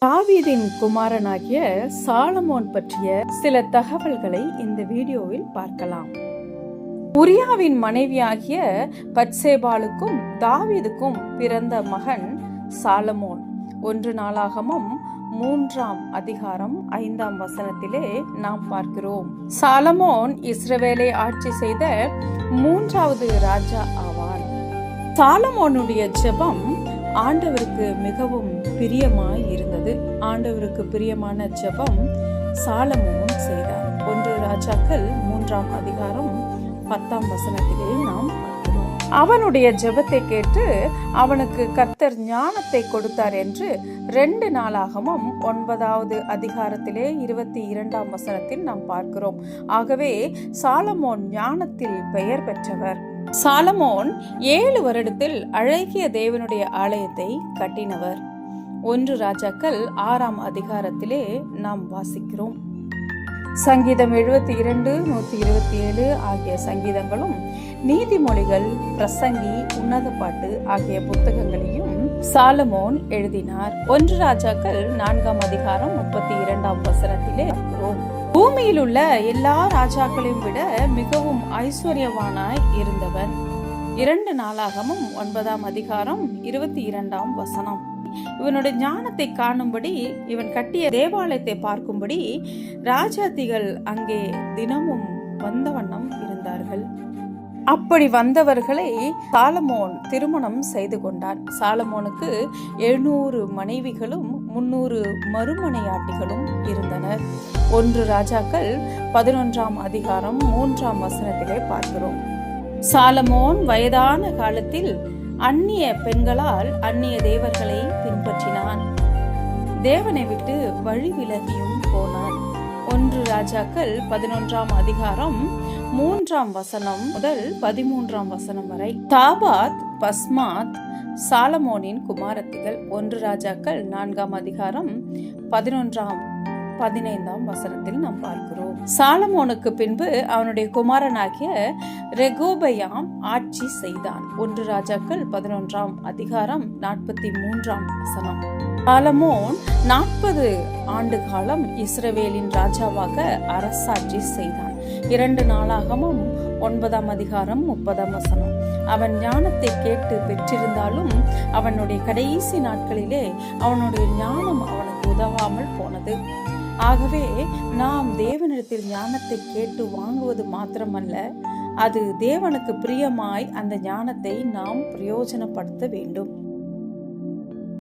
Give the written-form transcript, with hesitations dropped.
தாவீதின் குமாரனாகிய சாலமோன் பற்றிய சில தகவல்களை இந்த வீடியோவில் பார்க்கலாம். உரியாவின் மனைவியாகிய பத்சேபாளுக்கும் தாவீதுக்கும் பிறந்த மகன் சாலமோன். 1 நாளாகமம் 3ஆம் அதிகாரம் 5ஆம் வசனத்திலே நாம் பார்க்கிறோம். சாலமோன் இஸ்ரவேலை ஆட்சி செய்த 3வது ராஜா ஆவார். சாலமோனுடைய ஜெபம் ஆண்டவருக்கு மிகவும் பிரியமாய் இருந்தது. ஆண்டவருக்கு பிரியமான ஜெபம் சாலமோன் செய்தார். 1 ராஜாக்கள் 3ஆம் அதிகாரம் 10ஆம் வசனத்திலே நாம் பார்க்கிறோம். அவனுடைய ஜெபத்தை கேட்டு அவனுக்கு கர்த்தர் ஞானத்தை கொடுத்தார் என்று 2 நாளாகமம் 9வது அதிகாரத்திலே 22ஆம் வசனத்தில் நாம் பார்க்கிறோம். ஆகவே சாலமோன் ஞானத்தில் பெயர் பெற்றவர். சாலமோன் 7 வருடத்தில் அழகிய தேவனுடைய ஆலயத்தை கட்டினவர். 1 ராஜாக்கள் 6ஆம் அதிகாரத்திலே நாம் வாசிக்கிறோம். சங்கீதம் 72, 127 ஆகிய சங்கீதங்களும், நீதிமொழிகள், பிரசங்கி, உன்னத பாட்டு ஆகிய புத்தகங்களையும் சாலமோன் எழுதினார். 1 ராஜாக்கள் 4ஆம் அதிகாரம் 32ஆம் வசனத்திலே பார்க்கிறோம். பூமியில் உள்ள எல்லா ராஜாக்களையும் விட மிகவும் ஐஸ்வர்யவானாய் இருந்தவன். 2 நாளாகமும் 9ஆம் அதிகாரம் 22ஆம் வசனம். இவனுடைய ஞானத்தை காணும்படி, இவன் கட்டிய தேவாலயத்தை பார்க்கும்படி ராஜாதிகள் அங்கே தினமும் வந்த வண்ணம் இருந்தார்கள். அப்படி வந்தவர்களை சாலமோன் திருமணம் செய்து கொண்டான். சாலமோனுக்கு 700 மனைவிகளும் 300 மறுமனையாட்டிகளும் இருந்தனர். 1 ராஜாக்கள் 11ஆம் அதிகாரம் 3ஆம் வசனத்திலே பார்க்கிறோம். சாலமோன் வயதான காலத்தில் அந்நிய பெண்களால் அந்நிய தேவர்களை பின்பற்றினான். தேவனை விட்டு வழி விலகியும் போனான். 1 ராஜாக்கள் 11ஆம் அதிகாரம் 3ஆம் வசனம் முதல் 13ஆம் வசனம் வரை. தாபாத், பஸ்மாத் சாலமோனின் குமாரத்திகள். 1 ராஜாக்கள் 4ஆம் அதிகாரம் 11ஆம் 15ஆம் வசனத்தில் நாம் பார்க்கிறோம். சாலமோனுக்கு பின்பு அவனுடைய குமாரனாகிய ரெகோபயாம் ஆட்சி செய்தான். 1 ராஜாக்கள் 11ஆம் அதிகாரம் 43ஆம் வசனம். சாலமோன் 40 ஆண்டு காலம் இஸ்ரவேலின் ராஜாவாக அரசாட்சி செய்தான். 2 நாளாகமும் 9ஆம் அதிகாரம் 30ஆம் வசனம். அவன் ஞானத்தை கேட்டு பெற்றிருந்தாலும் அவனுடைய கடைசி நாட்களிலே அவனுடைய ஞானம் அவனுக்கு உதவாமல் போனது. ஆகவே நாம் தேவனிடத்தில் ஞானத்தை கேட்டு வாங்குவது மாத்திரமல்ல, அது தேவனுக்கு பிரியமாய் அந்த ஞானத்தை நாம் பிரயோஜனப்படுத்த வேண்டும்.